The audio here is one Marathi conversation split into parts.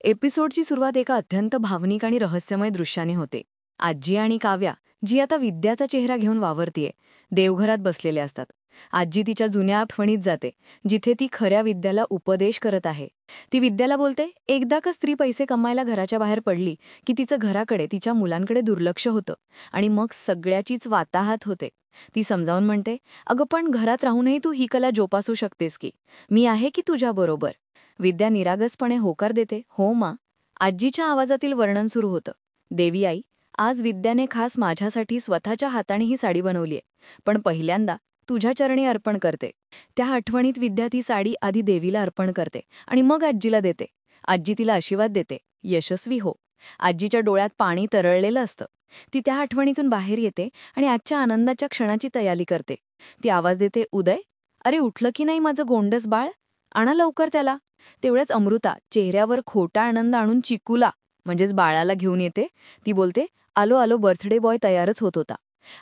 एपिसोडची सुरुवात एका अत्यंत भावनिक आणि रहस्यमय दृश्याने होते. आजी आणि काव्या, जी आता विद्याचा चेहरा घेऊन वावरतीये, देवघरात बसलेले असतात. आजी तिच्या जुन्या आठवणीत जाते, जिथे ती खऱ्या विद्याला उपदेश करत आहे. ती विद्याला बोलते, एकदा का स्त्री पैसे कमायला घराच्या बाहेर पडली की तिचं घराकडे, तिच्या मुलांकडे दुर्लक्ष होतं आणि मग सगळ्याचीच वाताहात होते. ती समजावून म्हणते, अगं पण घरात राहूनही तू ही कला जोपासू शकतेस की. मी आहे की तुझ्याबरोबर. विद्या निरागसपणे होकार देते, हो मा. आजीच्या आवाजातील वर्णन सुरू होतं. देवी आई, आज विद्याने खास माझ्यासाठी स्वतःच्या हाताने ही साडी बनवलीये, पण पहिल्यांदा तुझ्या चरणी अर्पण करते. त्या आठवणीत विद्या ती साडी आधी देवीला अर्पण करते आणि मग आजीला देते. आजी तिला आशीर्वाद देते, यशस्वी हो. आजीच्या डोळ्यात पाणी तरळलेलं असतं. ती त्या आठवणीतून बाहेर येते आणि आजच्या आनंदाच्या क्षणाची तयारी करते. ती आवाज देते, उदय, अरे उठलं की नाही माझं गोंडस बाळ? आणा लवकर त्याला. तेवढ्याच अमृता चेहऱ्यावर खोटा आनंद आणून चिकूला म्हणजेच बाळाला घेऊन येते. ती बोलते, आलो आलो, बर्थडे बॉय तयारच होत होता.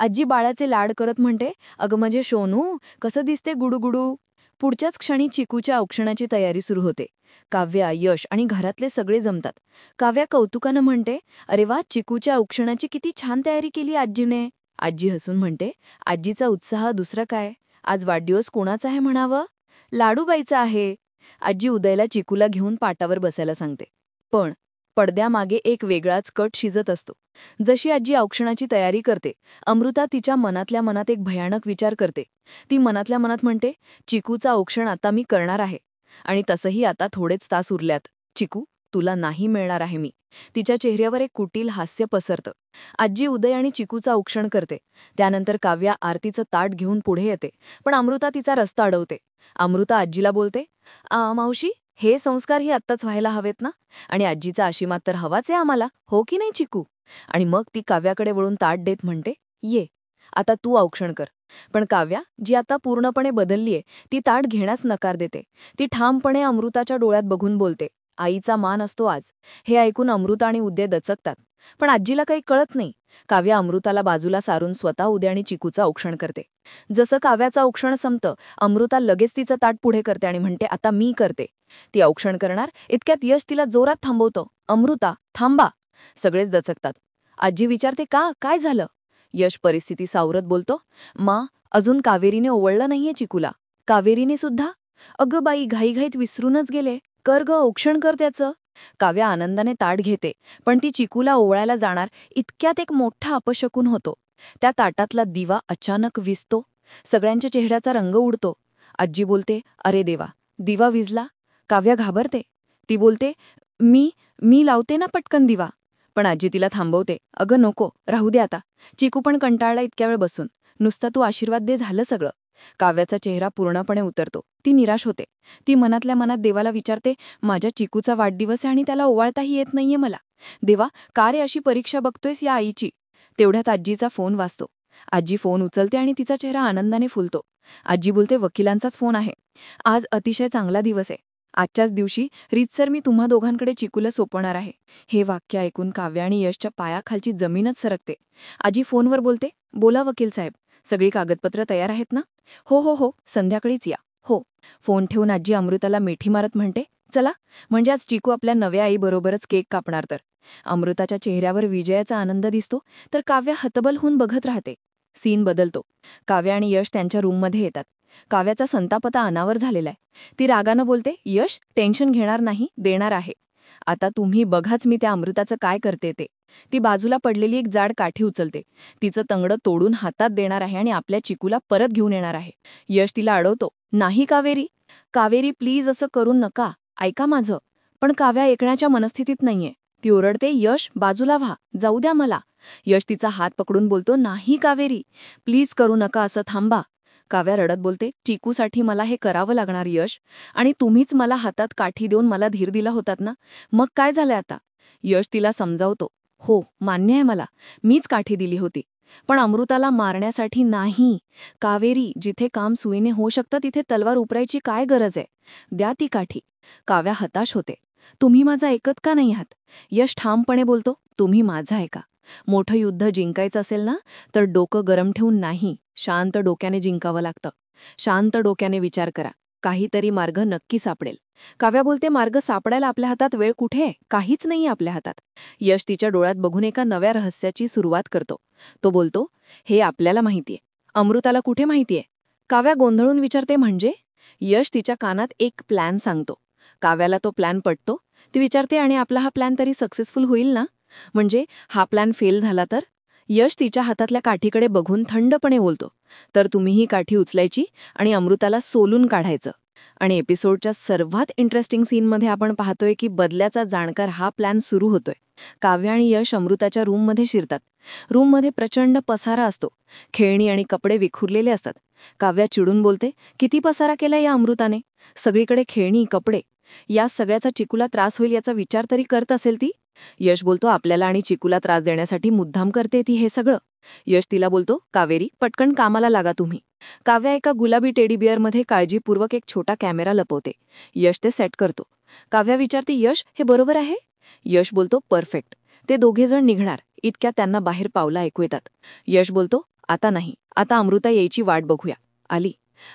आजी बाळाचे लाड करत म्हणते, अगं म्हणजे सोनू, कसं दिसते गुडूगुडू. पुढच्याच क्षणी चिकूच्या औक्षणाची तयारी सुरू होते. काव्या, यश आणि घरातले सगळे जमतात. काव्या कौतुकानं म्हणते, अरे वा, चिकूच्या औक्षणाची किती छान तयारी केली आजीने. आजी हसून म्हणते, आजीचा उत्साह दुसरा काय, आज वाढदिवस कोणाचा आहे म्हणावं? लाडूबाईचा आहे. आजी उदयला चिकूला घेऊन पाटावर बसायला सांगते. पण पडद्यामागे एक वेगळाच कट शिजत असतो. जशी आजी औक्षणाची तयारी करते, अमृता तिच्या मनातल्या मनात एक भयानक विचार करते. ती मनातल्या मनात म्हणते, चिकूचा औक्षण आता मी करणार आहे. आणि तसंही आता थोडेच तास उरल्यात. चिकू, तुला नाही मिळणार आहे मी. तिच्या चेहऱ्यावर एक कुटील हास्य पसरतं. आजी उदय आणि चिकूचा औक्षण करते. त्यानंतर काव्या आरतीचं ताट घेऊन पुढे येते, पण अमृता तिचा रस्ता अडवते. अमृता आजीला बोलते, मावशी, हे संस्कार ही आत्ताच व्हायला हवेत ना? आणि आजीचा आशीर्वाद तर हवाच आहे आम्हाला, हो की नाही चिकू? आणि मग ती काव्याकडे वळून ताट देत म्हणते, ये, आता तू औक्षण कर. पण काव्या, जी आता पूर्णपणे बदललीये, ती ताट घेण्यास नकार देते. ती ठामपणे अमृताच्या डोळ्यात बघून बोलते, आईचा मान असतो आज. हे ऐकून अमृता आणि उदय दचकतात. पण आजीला काही कळत नाही. काव्या अमृताला बाजूला सारून स्वतः उदय आणि चिकूचं औक्षण करते. जसं काव्याचं औक्षण संपतं, अमृता लगेच तिचं ताट पुढे करते आणि म्हणते, आता मी करते. ती औक्षण करणार इतक्यात यश तिला जोरात थांबवतो. अमृता, थांबा. सगळेच दचकतात. आजी विचारते, का, काय झालं? यश परिस्थिती सावरत बोलतो, मा, अजून कावेरीने ओवळलं नाहीये चिकूला. कावेरीने सुद्धा? अगं बाई, घाईघाईत विसरूनच गेले. कर ग, औक्षण कर त्याचं. काव्या आनंदाने ताट घेते, पण ती चिकूला ओवळायला जाणार इतक्यात एक मोठा अपशकुन होतो. त्या ताटातला दिवा अचानक विझतो. सगळ्यांच्या चेहऱ्याचा रंग उडतो. आजी बोलते, अरे देवा, दिवा विझला. काव्या घाबरते. ती बोलते, मी मी लावते ना पटकन दिवा. पण आजी तिला थांबवते, अगं नको, राहू दे आता. चिकू पण कंटाळला इतक्या वेळ बसून. नुसता तू आशीर्वाद दे, झालं सगळं. काव्याचा चेहरा पूर्णपणे उतरतो. ती निराश होते. ती मनातल्या मनात देवाला विचारते, माझ्या चिकूचा वाढदिवस आहे आणि त्याला ओवाळताही येत नाहीये मला. देवा, का रे अशी परीक्षा बघतोयस या आईची? तेवढ्यात आजीचा फोन वाजतो. आजी फोन उचलते आणि तिचा चेहरा आनंदाने फुलतो. आजी बोलते, वकिलांचाच फोन आहे. आज अतिशय चांगला दिवस आहे. आजच्याच दिवशी रीतसर मी तुम्हा दोघांकडे चिकूला सोपवणार आहे. हे वाक्य ऐकून काव्या आणि यशच्या पायाखालची जमीनच सरकते. आजी फोनवर बोलते, बोला वकील साहेब, सगळी कागदपत्र तयार आहेत ना? हो हो हो, संध्याकाळीच या. हो. फोन ठेवून आजी अमृताला मिठी मारत म्हणते, चला, म्हणजे आज चिकू आपल्या नव्या आईबरोबरच केक कापणार तर. अमृताच्या चेहऱ्यावर विजयाचा आनंद दिसतो, तर काव्या हतबल होऊन बघत राहते. सीन बदलतो. काव्या आणि यश त्यांच्या रूममध्ये येतात. काव्याचा संताप आता अनावर झालेला आहे. ती रागानं बोलते, यश, टेन्शन घेणार नाही, देणार आहे. आता तुम्ही बघाच मी त्या अमृताचं काय करते ते. ती बाजूला पडलेली एक जाड काठी उचलते. तिचं तंगडं तोडून हातात देणार आहे आणि आपल्या चिकूला परत घेऊन येणार आहे. यश तिला अडवतो, नाही कावेरी, कावेरी प्लीज असं करू नका, ऐका माझं. पण काव्या ऐकण्याच्या मनस्थितीत नाहीये. ती ओरडते, यश, बाजूला व्हा, जाऊ द्या मला. यश तिचा हात पकडून बोलतो, नाही कावेरी, प्लीज करू नका, असं थांबा. काव्या रडत बोलते, चिकूसाठी मला हे करावं लागणार यश, आणि तुम्हीच मला हातात काठी देऊन मला धीर दिला होतात ना, मग काय झालंय आता? यश तिला समजावतो, हो, मान्य आहे मला, मीच काठी दिली होती. पण अमृताला मारण्यासाठी नाही. कावेरी, जिथे काम सुईने होऊ शकतं तिथे तलवार उपरायची काय गरज आहे? द्या ती काठी. काव्या हताश होते. तुम्ही माझं ऐकत का नाही आहात? यश ठामपणे बोलतो, तुम्ही माझं ऐका. मोठं युद्ध जिंकायचं असेल ना, तर डोकं गरम ठेवून नाही, शांत डोक्याने जिंकावं लागतं. शांत डोक्याने विचार करा, काहीतरी मार्ग नक्की सापडेल. काव्या बोलते, मार्ग सापडायला आपल्या हातात वेळ कुठे आहे? काहीच नाही आपल्या हातात. यश तिच्या डोळ्यात बघून एका नव्या रहस्याची सुरुवात करतो. तो बोलतो, हे आपल्याला माहितीये, अमृताला कुठे माहितीये? काव्या गोंधळून विचारते, म्हणजे? यश तिच्या कानात एक प्लॅन सांगतो. काव्याला तो प्लॅन पटतो. ती विचारते, आणि आपला हा प्लॅन तरी सक्सेसफुल होईल ना? म्हणजे हा प्लॅन फेल झाला तर? यश तिच्या हातातल्या काठीकडे बघून थंडपणे बोलतो, तर तुम्ही ही काठी उचलायची आणि अमृताला सोलून काढायचं. आणि एपिसोडच्या सर्वात इंटरेस्टिंग सीनमध्ये आपण पाहतोय की बदल्याचा जाणकार हा प्लॅन सुरू होतोय. काव्य आणि यश अमृताच्या रूममध्ये शिरतात. रूममध्ये प्रचंड पसारा असतो. खेळणी आणि कपडे विखुरलेले असतात. काव्या चिडून बोलते, किती पसारा केलाय या अमृताने? सगळीकडे खेळणी, कपडे. या सगळ्याचा चिकूला त्रास होईल याचा विचार तरी करत असेल ती? यश बोलतो, आपल्याला आणि चिकूला त्रास देण्यासाठी मुद्दाम करते ती हे सगळं. यश तिला बोलतो, कावेरी, पटकन कामाला लागा तुम्ही. काव्या एका गुलाबी टेडी बिअरमध्ये काळजीपूर्वक एक छोटा कॅमेरा लपवते. यश ते सेट करतो. काव्या विचारते, यश, हे बरोबर आहे? यश बोलतो, परफेक्ट. ते दोघेजण निघणार इतक्या त्यांना बाहेर पावलं ऐकू येतात. यश बोलतो, आता नाही, आता अमृता यायची वाट बघूया. आली.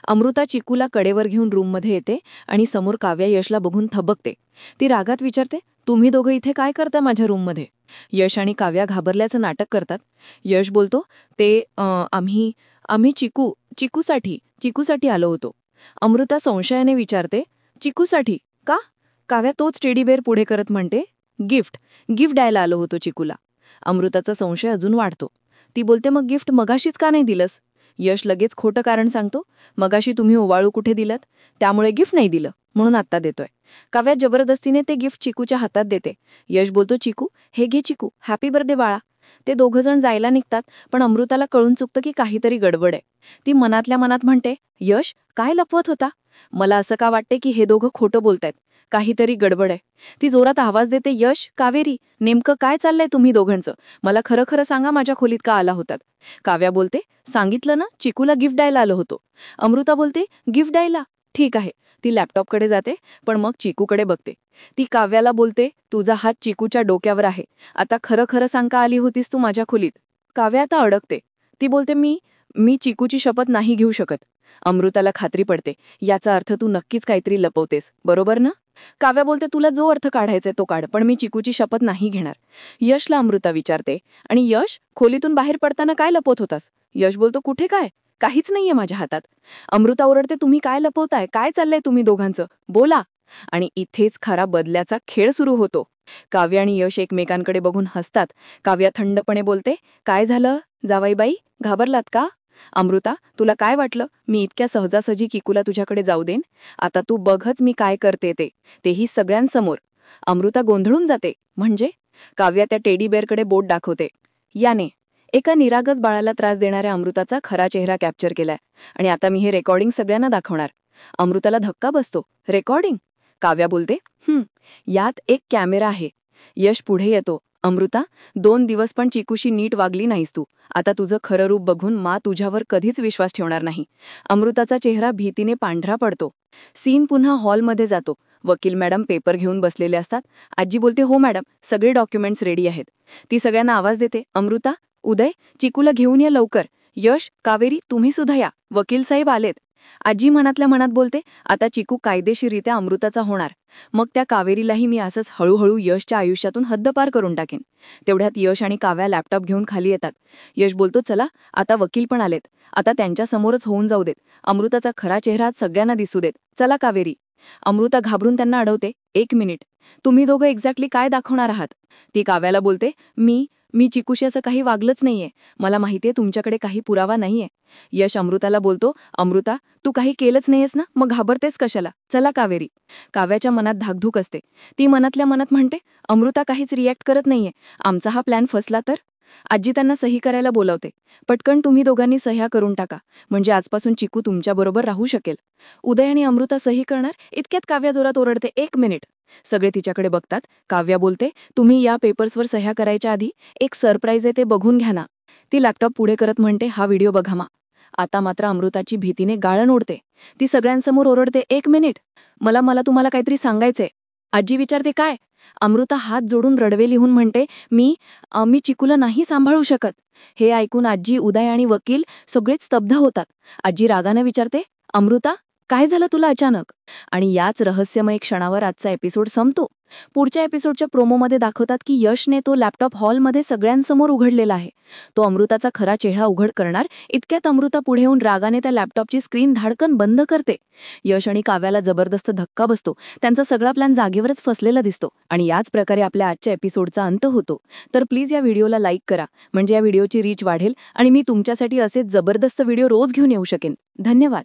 अमृता चिकूला कडेवर घेऊन रूममध्ये येते आणि समोर काव्या यशला बघून थबकते. ती रागात विचारते, तुम्ही दोघं इथे काय करता माझ्या रूममध्ये? यश आणि काव्या घाबरल्याचं नाटक करतात. यश बोलतो, ते आम्ही चिकूसाठी आलो होतो. अमृता संशयाने विचारते, चिकूसाठी का? काव्या तोच टेडी बेअर पुढे करत म्हणते, गिफ्ट द्यायला आलो होतो चिकूला. अमृताचा संशय अजून वाढतो. ती बोलते, मग गिफ्ट मगाशीच का नाही दिलंस? यश लगेच खोटं कारण सांगतो, मगाशी तुम्ही ओवाळू कुठे दिलात, त्यामुळे गिफ्ट नाही दिलं, म्हणून आत्ता देतोय. काव्या जबरदस्तीने ते गिफ्ट चिकूच्या हातात देते. यश बोलतो, चिकू, हे घे चिकू, हॅपी बर्थडे बाळा. ते दोघंजण जायला निघतात, पण अमृताला कळून चुकतं की काहीतरी गडबड आहे. ती मनातल्या मनात म्हणते, यश, काय लपवत होता? मला असं का वाटते की हे दोघं खोटं बोलतायत, काहीतरी गडबड आहे. ती जोरात आवाज देते, यश, कावेरी, नेमकं काय चाललंय तुम्ही दोघांचं? मला खरं खरं सांगा, माझ्या खोलीत का आला होतात? काव्या बोलते, सांगितलं ना, चिकूला गिफ्ट द्यायला आलो होतो. अमृता बोलते, गिफ्ट द्यायला? ठीक आहे. ती लॅपटॉपकडे जाते, पण मग चिकूकडे बघते. ती काव्याला बोलते, तुझा हात चिकूच्या डोक्यावर आहे. आता खरं खरं सांग, का आली होतीस तू माझ्या खोलीत? काव्या आता अडकते. ती बोलते, मी चिकूची शपथ नाही घेऊ शकत. अमृताला खात्री पडते, याचा अर्थ तू नक्कीच काहीतरी लपवतेस, बरोबर ना? काव्या बोलते, तुला जो अर्थ काढायचाय तो काढ, पण मी चिकूची शपथ नाही घेणार. यशला अमृता विचारते, आणि यश, खोलीतून बाहेर पडताना काय लपवत होतास? यश बोलतो, कुठे काय? काहीच नाहीये माझ्या हातात. अमृता ओरडते, तुम्ही काय लपवताय? काय चाललंय तुम्ही दोघांचं? बोला. आणि इथेच खरा बदल्याचा खेळ सुरू होतो. काव्य आणि यश एकमेकांकडे बघून हसतात. काव्या थंडपणे बोलते, काय झालं जावईबाई, घाबरलात का? अमृता, तुला काय वाटलं मी इतक्या सहजासहजी किकूला तुझ्याकडे जाऊ देईन? आता तू बघच मी काय करते तेही सगळ्यांसमोर. अमृता गोंधळून जाते, म्हणजे? काव्या त्या टेडी बेअरकडे बोट दाखवते. याने एका निरागस बाळाला त्रास देणाऱ्या अमृताचा खरा चेहरा कॅप्चर केलाय, आणि आता मी हे रेकॉर्डिंग सगळ्यांना दाखवणार. अमृताला धक्का बसतो. रेकॉर्डिंग? काव्या बोलते, यात एक कॅमेरा आहे. यश पुढे येतो. अमृता, 2 दिवस पण चिकूशी नीट वागली नाहीस तू. आता तुझं खरं रूप बघून मा तुझ्यावर कधीच विश्वास ठेवणार नाही. अमृताचा चेहरा भीतीने पांढरा पडतो. सीन पुन्हा हॉलमध्ये जातो. वकील मॅडम पेपर घेऊन बसलेले असतात. आजी बोलते, हो मॅडम, सगळे डॉक्युमेंट्स रेडी आहेत. ती सगळ्यांना आवाज देते, अमृता, उदय, चिकूला घेऊन या लवकर. यश, कावेरी, तुम्ही सुद्धा या, वकील साहेब आलेत. आजी मनातल्या मनात बोलते, आता चिकू कायदेशीररित्या अमृताचा होणार. मग त्या कावेरीलाही मी असंच हळूहळू यशच्या आयुष्यातून हद्दपार करून टाकेन. तेवढ्यात यश आणि काव्या लॅपटॉप घेऊन खाली येतात. यश बोलतो, चला, आता वकील पण आलेत, आता त्यांच्या समोरच होऊन जाऊ देत. अमृताचा खरा चेहरा सगळ्यांना दिसू देत. चला कावेरी. अमृता घाबरून त्यांना अडवते, 1 मिनिट, तुम्ही दोघं एक्झॅक्टली काय दाखवणार आहात? ती काव्याला बोलते, मी चिकूशी असं काही वागलंच नाहीये. मला माहितीये तुमच्याकडे काही पुरावा नाहीये. यश अमृताला बोलतो, अमृता, तू काही केलंच नाहीयेस ना, मग घाबरतेस कशाला? चला कावेरी. काव्याच्या मनात धाकधूक असते. ती मनातल्या मनात म्हणते, अमृता काहीच रिॲक्ट करत नाहीये. आमचा हा प्लॅन फसला तर? आजी त्यांना सही करायला बोलावते. पटकन तुम्ही दोघांनी सह्या करून टाका, म्हणजे आजपासून चिकू तुमच्याबरोबर राहू शकेल. उदय आणि अमृता सही करणार इतक्यात काव्या जोरात ओरडते, 1 मिनिट. सगळे तिच्याकडे बघतात. काव्या बोलते, तुम्ही या पेपर्सवर सह्या करायच्या आधी एक सरप्राईज आहे, ते बघून घ्या ना. ती लॅपटॉप पुढे करत म्हणते, हा व्हिडिओ बघा मा. आता मात्र अमृताची भीतीने गाळण ओढते. ती सगळ्यांसमोर ओरडते, 1 मिनिट, मला तुम्हाला काहीतरी सांगायचंय. आजी विचारते, काय? अमृता हात जोडून रडवे लिहून म्हणते, मी चिकूला नाही सांभाळू शकत. हे ऐकून आजी, उदय आणि वकील सगळेच स्तब्ध होतात. आजी रागाने विचारते, अमृता, काय झालं तुला अचानक? आणि याच रहस्यमय क्षणावर आजचा एपिसोड संपतो. पुढच्या एपिसोडच्या प्रोमोमध्ये दाखवतात की यशने तो लॅपटॉप हॉलमध्ये सगळ्यांसमोर उघडलेला आहे. तो अमृताचा खरा चेहरा उघड करणार इतक्यात अमृता पुढे येऊन रागाने त्या लॅपटॉपची स्क्रीन धाडकन बंद करते. यश आणि काव्याला जबरदस्त धक्का बसतो. त्यांचा सगळा प्लॅन जागेवरच फसलेला दिसतो. आणि याच प्रकारे आपल्या आजच्या एपिसोडचा अंत होतो. तर प्लीज या व्हिडिओला लाईक करा, म्हणजे या व्हिडिओची रीच वाढेल आणि मी तुमच्यासाठी असेच जबरदस्त व्हिडिओ रोज घेऊन येऊ शकेन. धन्यवाद.